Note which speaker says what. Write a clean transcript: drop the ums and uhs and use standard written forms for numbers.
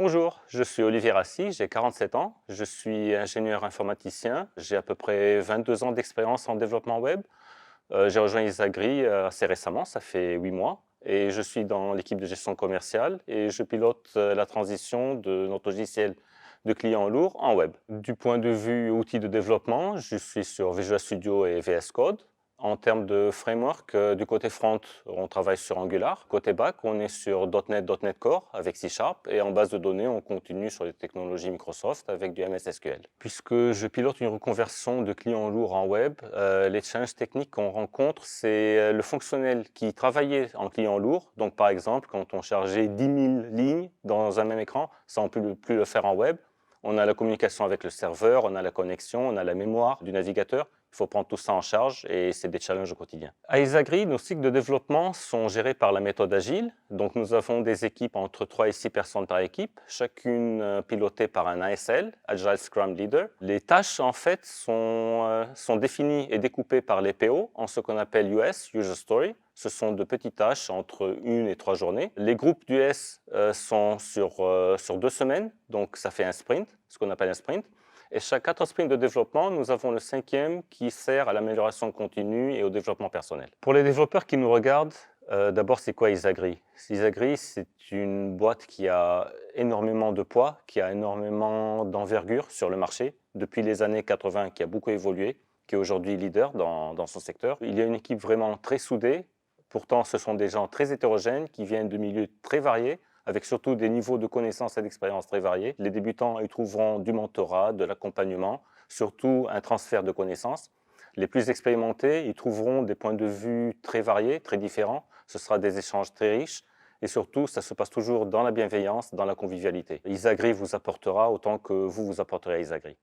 Speaker 1: Bonjour, je suis Olivier Rassi, j'ai 47 ans, je suis ingénieur informaticien, j'ai à peu près 22 ans d'expérience en développement web. J'ai rejoint Isagri assez récemment, ça fait 8 mois, et je suis dans l'équipe de gestion commerciale et je pilote la transition de notre logiciel de client lourd en web. Du point de vue outils de développement, je suis sur Visual Studio et VS Code. En termes de framework, du côté front, on travaille sur Angular. Côté back, on est sur .NET, .NET Core avec C Sharp. Et en base de données, on continue sur les technologies Microsoft avec du MS SQL. Puisque je pilote une reconversion de clients lourds en web, les challenges techniques qu'on rencontre, c'est le fonctionnel qui travaillait en client lourd. Donc par exemple, quand on chargeait 10 000 lignes dans un même écran, ça on ne peut plus le faire en web. On a la communication avec le serveur, on a la connexion, on a la mémoire du navigateur. Il faut prendre tout ça en charge et c'est des challenges au quotidien. À Isagri, nos cycles de développement sont gérés par la méthode agile. Donc nous avons des équipes entre 3 et 6 personnes par équipe, chacune pilotée par un ASL, Agile Scrum Leader. Les tâches en fait sont définies et découpées par les PO en ce qu'on appelle US, User Story. Ce sont de petites tâches entre 1 et 3 journées. Les groupes d'US sont sur 2 semaines, donc ça fait un sprint, ce qu'on appelle un sprint. Et chaque 4 sprints de développement, nous avons le 5e qui sert à l'amélioration continue et au développement personnel. Pour les développeurs qui nous regardent, d'abord, c'est quoi Isagri? Isagri, c'est une boîte qui a énormément de poids, qui a énormément d'envergure sur le marché, depuis les années 80, qui a beaucoup évolué, qui est aujourd'hui leader dans son secteur. Il y a une équipe vraiment très soudée. Pourtant, ce sont des gens très hétérogènes qui viennent de milieux très variés, avec surtout des niveaux de connaissances et d'expérience très variés. Les débutants y trouveront du mentorat, de l'accompagnement, surtout un transfert de connaissances. Les plus expérimentés y trouveront des points de vue très variés, très différents. Ce sera des échanges très riches. Et surtout, ça se passe toujours dans la bienveillance, dans la convivialité. Isagri vous apportera autant que vous apporterez à Isagri.